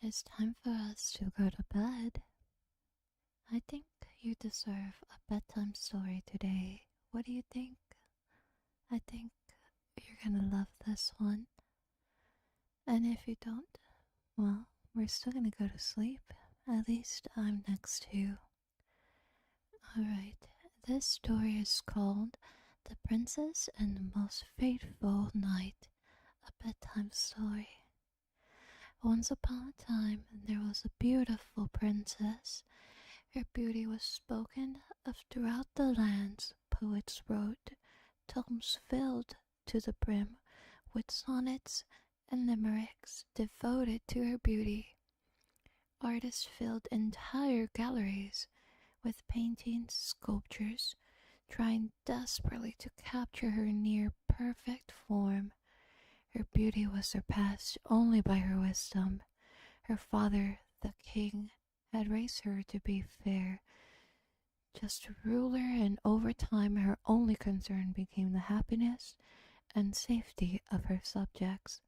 is time for us to go to bed. I think you deserve a bedtime story today. What do you think? I think you're gonna love this one. And if you don't, well, we're still gonna go to sleep. At least I'm next to you. Alright, this story is called The Princess and the Most Faithful Knight, a bedtime story. Once upon a time, there was a beautiful princess. Her beauty was spoken of throughout the lands. Poets wrote tomes filled to the brim with sonnets and limericks devoted to her beauty. Artists filled entire galleries with paintings, sculptures, trying desperately to capture her near perfect form. Her beauty was surpassed only by her wisdom. Her father, the king, had raised her to be fair, just a ruler, and over time her only concern became the happiness and safety of her subjects.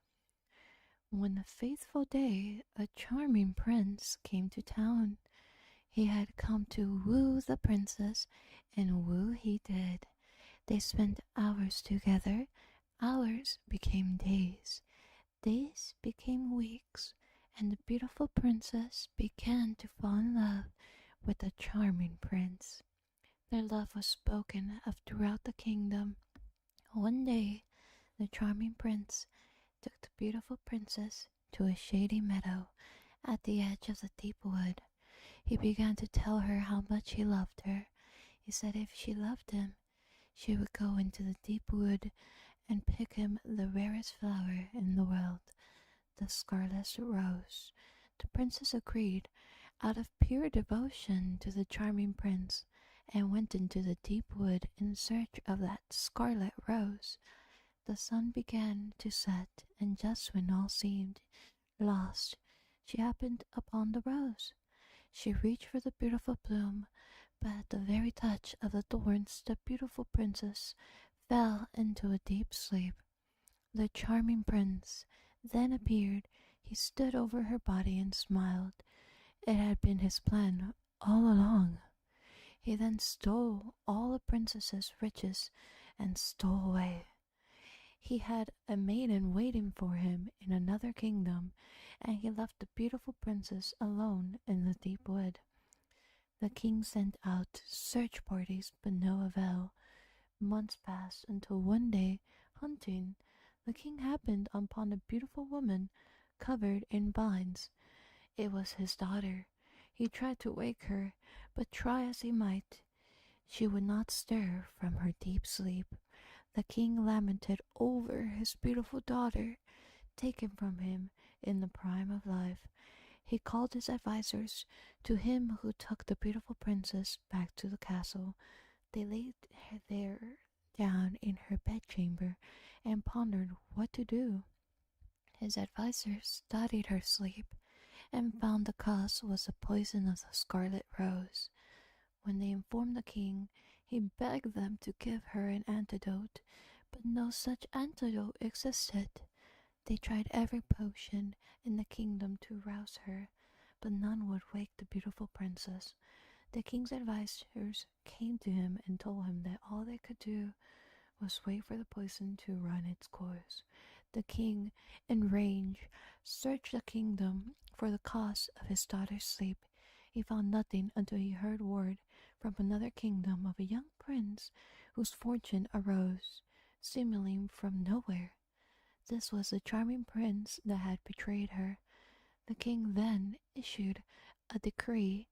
One fateful day, a charming prince came to town. He had come to woo the princess, and woo he did. They spent hours together. Hours became days. Days became weeks, and the beautiful princess began to fall in love with the charming prince. Their love was spoken of throughout the kingdom. One day, the charming prince took the beautiful princess to a shady meadow at the edge of the deep wood. He began to tell her how much he loved her. He said if she loved him, she would go into the deep wood and pick him the rarest flower in the world, the scarlet rose. The princess agreed out of pure devotion to the charming prince, and went into the deep wood in search of that scarlet rose. The sun began to set, and just when all seemed lost, she happened upon the rose. She reached for the beautiful bloom, but at the very touch of the thorns, the beautiful princess fell into a deep sleep. The charming prince then appeared. He stood over her body and smiled. It had been his plan all along. He then stole all the princess's riches and stole away. He had a maiden waiting for him in another kingdom, and he left the beautiful princess alone in the deep wood. The king sent out search parties, but no avail. Months passed until one day, hunting, the king happened upon a beautiful woman covered in vines. It was his daughter. He tried to wake her, but try as he might, she would not stir from her deep sleep. The king lamented over his beautiful daughter, taken from him in the prime of life. He called his advisers to him who took the beautiful princess back to the castle. They laid her there down in her bedchamber and pondered what to do. His advisers studied her sleep and found the cause was the poison of the scarlet rose. When they informed the king, he begged them to give her an antidote, but no such antidote existed. They tried every potion in the kingdom to rouse her, but none would wake the beautiful princess. The king's advisers came to him and told him that all they could do was wait for the poison to run its course. The king, enraged, searched the kingdom for the cause of his daughter's sleep. He found nothing until he heard word from another kingdom of a young prince whose fortune arose, seemingly from nowhere. This was the charming prince that had betrayed her. The king then issued a decree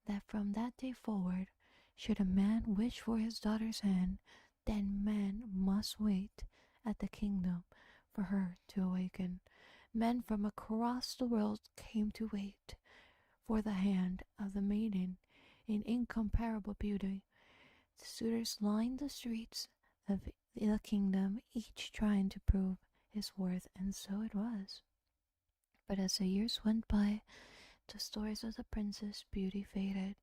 that from that day forward, should a man wish for his daughter's hand, then man must wait at the kingdom for her to awaken. Men from across the world came to wait for the hand of the maiden in incomparable beauty. The suitors lined the streets of the kingdom, each trying to prove his worth, and so it was. But as the years went by, the stories of the princess' beauty faded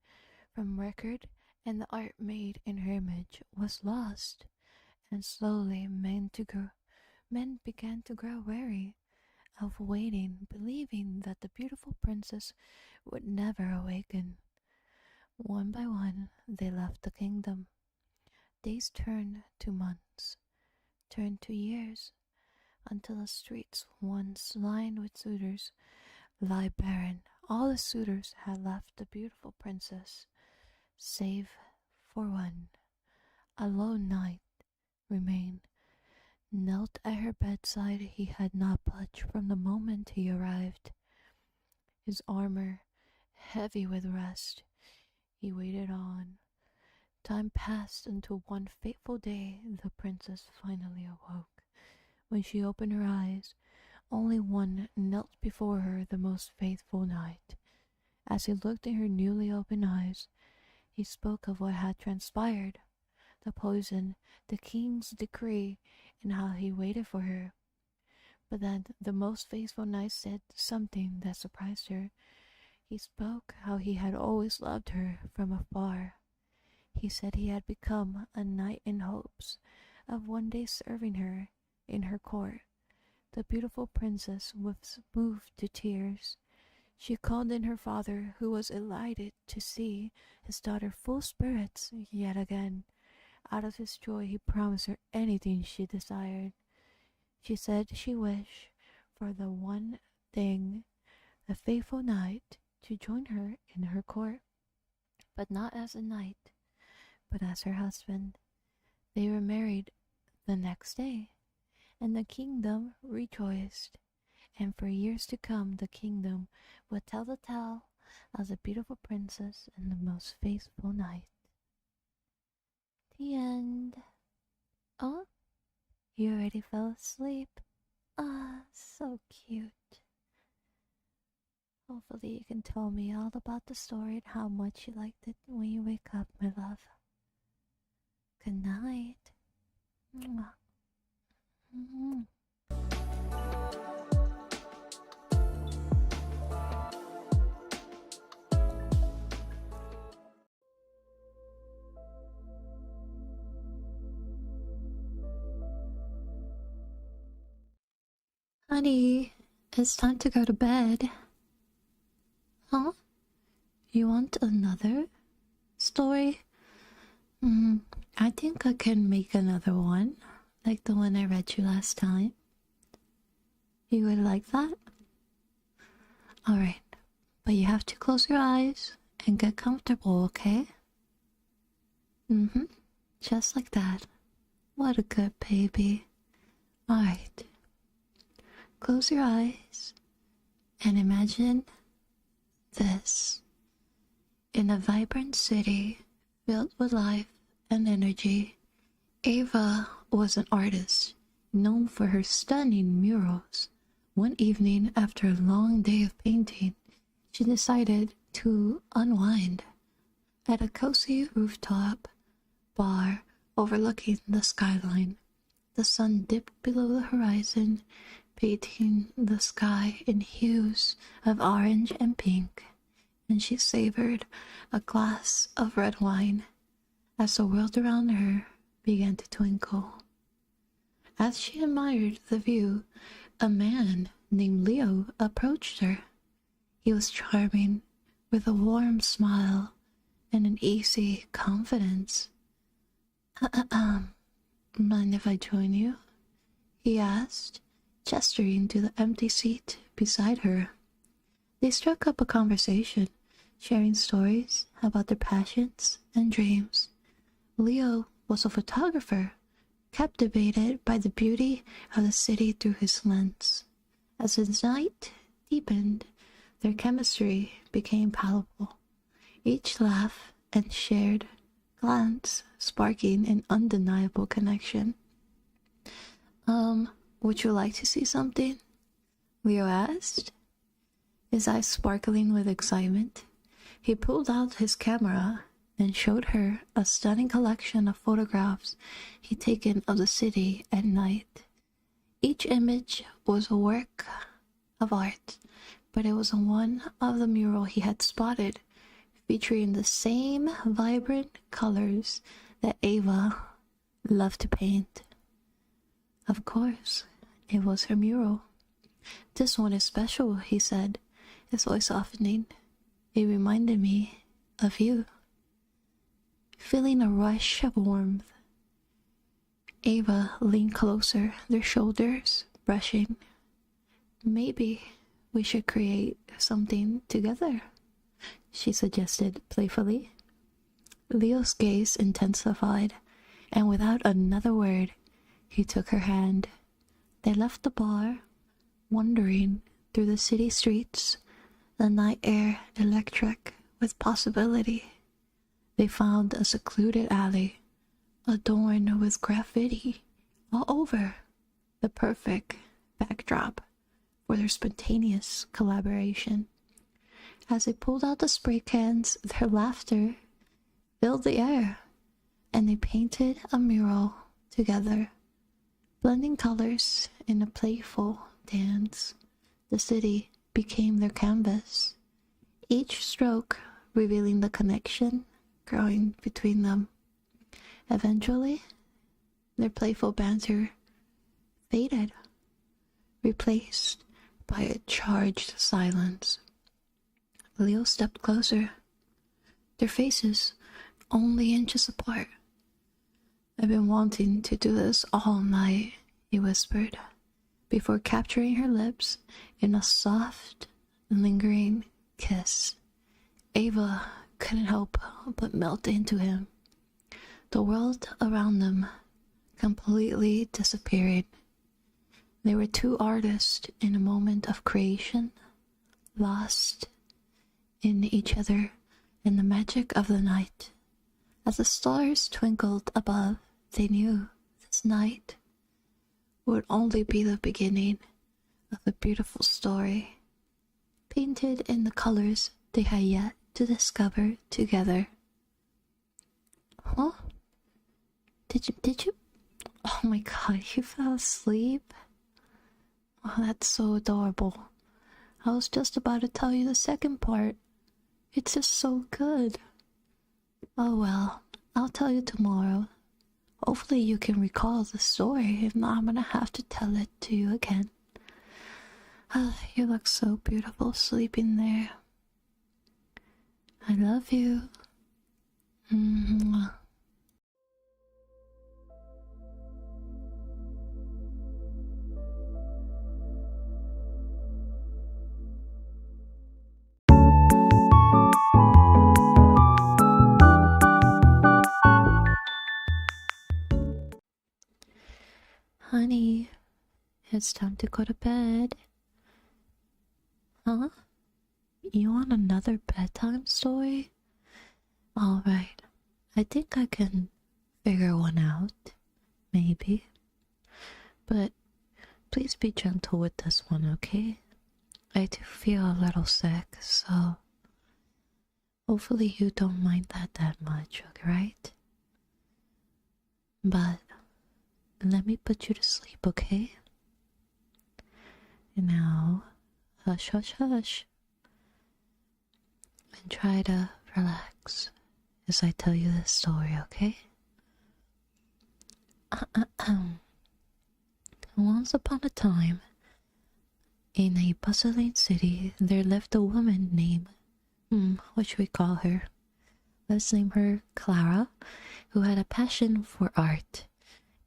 from record, and the art made in her image was lost. And slowly men began to grow weary of waiting, believing that the beautiful princess would never awaken. One by one, they left the kingdom. Days turned to months, turned to years, until the streets once lined with suitors lie barren. All the suitors had left the beautiful princess, save for one. A lone knight remained. Knelt at her bedside, he had not budged from the moment he arrived. His armor heavy with rust, he waited on. Time passed until one fateful day the princess finally awoke. When she opened her eyes, only one knelt before her, the most faithful knight. As he looked in her newly opened eyes, he spoke of what had transpired, the poison, the king's decree, and how he waited for her. But then the most faithful knight said something that surprised her. He spoke how he had always loved her from afar. He said he had become a knight in hopes of one day serving her in her court. The beautiful princess was moved to tears. She called in her father, who was delighted to see his daughter full spirits yet again. Out of his joy, he promised her anything she desired. She said she wished for the one thing, the faithful knight, to join her in her court, but not as a knight, but as her husband. They were married the next day, and the kingdom rejoiced. And for years to come, the kingdom would tell the tale of the beautiful princess and the most faithful knight. The end. Oh, you already fell asleep? Ah, so cute. Hopefully you can tell me all about the story and how much you liked it when you wake up, my love. Good night. Mwah. Mm-hmm. Honey, it's time to go to bed. Huh? You want another story? I think I can make another one, like the one I read you last time. You would like that? Alright, but you have to close your eyes and get comfortable, okay? Just like that. What a good baby. Alright. Close your eyes and imagine this. In a vibrant city filled with life and energy, Ava was an artist known for her stunning murals. One evening, after a long day of painting, she decided to unwind at a cozy rooftop bar overlooking the skyline. The sun dipped below the horizon, painting the sky in hues of orange and pink, and she savored a glass of red wine as the world around her began to twinkle. As she admired the view, a man named Leo approached her. He was charming, with a warm smile and an easy confidence. Mind if I join you? He asked, gesturing to the empty seat beside her. They struck up a conversation, sharing stories about their passions and dreams. Leo was a photographer, captivated by the beauty of the city through his lens. As the night deepened, their chemistry became palpable. Each laugh and shared glance sparking an undeniable connection. Would you like to see something? Leo asked, his eyes sparkling with excitement. He pulled out his camera and showed her a stunning collection of photographs he'd taken of the city at night. Each image was a work of art, but it was one of the mural he had spotted, featuring the same vibrant colors that Ava loved to paint. Of course, it was her mural. "This one is special," he said, his voice softening. "It reminded me of you." Feeling a rush of warmth, Ava leaned closer, their shoulders brushing. "Maybe we should create something together," she suggested playfully. Leo's gaze intensified, and without another word, he took her hand. They left the bar, wandering through the city streets, the night air electric with possibility. They found a secluded alley, adorned with graffiti all over, the perfect backdrop for their spontaneous collaboration. As they pulled out the spray cans, their laughter filled the air, and they painted a mural together, blending colors in a playful dance. The city became their canvas, each stroke revealing the connection growing between them. Eventually, their playful banter faded, replaced by a charged silence. Leo stepped closer, their faces only inches apart. "I've been wanting to do this all night," he whispered, before capturing her lips in a soft, lingering kiss. Ava couldn't help but melt into him, the world around them completely disappearing. They were two artists in a moment of creation, lost in each other and the magic of the night. As the stars twinkled above, they knew this night would only be the beginning of a beautiful story, painted in the colors they had yet to discover together. "Huh? Did you? Oh my god, you fell asleep? Oh, that's so adorable. I was just about to tell you the second part. It's just so good." "Oh well, I'll tell you tomorrow. Hopefully you can recall the story. If not, I'm gonna have to tell it to you again." You look so beautiful sleeping there. I love you. Mwah. Honey, it's time to go to bed. Huh? You want another bedtime story? Alright, I think I can figure one out, maybe. But please be gentle with this one, okay? I do feel a little sick, so hopefully you don't mind that much, right? But let me put you to sleep, okay? Now, hush, hush, hush. And try to relax as I tell you this story, okay? Once upon a time, in a bustling city, there lived a woman named, what should we call her? Let's name her Clara, who had a passion for art.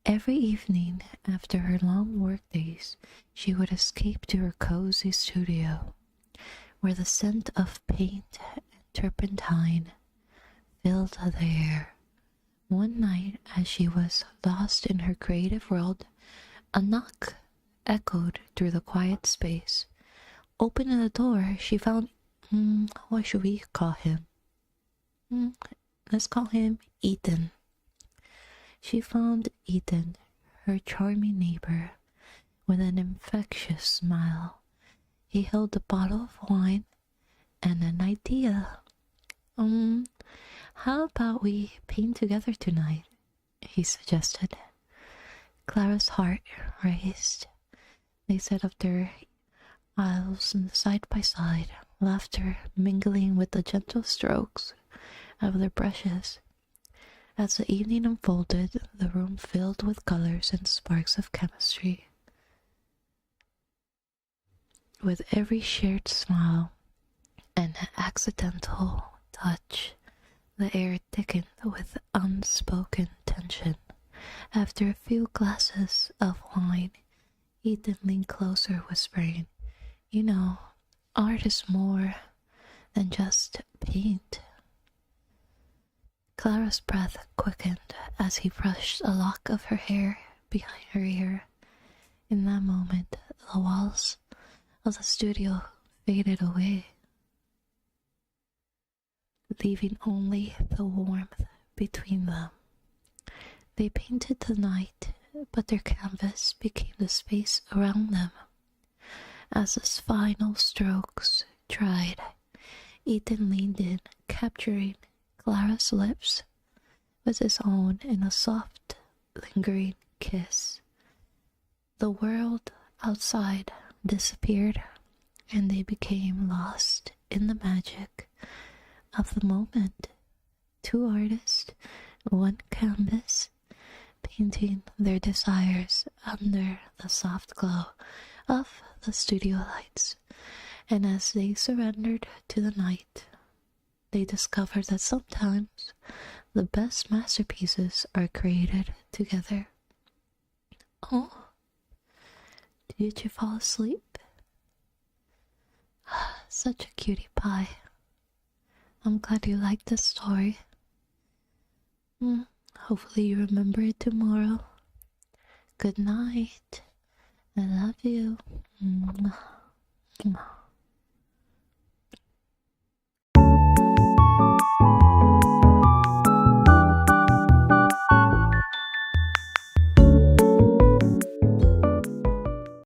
Every evening, after her long work days, she would escape to her cozy studio, where the scent of paint and turpentine filled the air. One night, as she was lost in her creative world, a knock echoed through the quiet space. Opening the door, she found, what should we call him? Let's call him Ethan. She found Ethan, her charming neighbor, with an infectious smile. He held a bottle of wine and an idea. How about we paint together tonight? He suggested. Clara's heart raced. They set up their aisles side by side, laughter mingling with the gentle strokes of their brushes. As the evening unfolded, the room filled with colors and sparks of chemistry. with every shared smile and accidental touch. The air thickened with unspoken tension. After a few glasses of wine, Ethan leaned closer, whispering, "You know, art is more than just paint." Clara's breath quickened as he brushed a lock of her hair behind her ear. In that moment, the walls of the studio faded away, leaving only the warmth between them. They painted the night, but their canvas became the space around them. As his final strokes dried, Ethan leaned in, capturing Clara's lips with his own in a soft, lingering kiss. The world outside disappeared, and they became lost in the magic of the moment. Two artists, one canvas, painting their desires under the soft glow of the studio lights. And as they surrendered to the night, they discovered that sometimes the best masterpieces are created together. Oh, did you fall asleep? Such a cutie pie. I'm glad you liked the story. Hopefully you remember it tomorrow. Good night. I love you.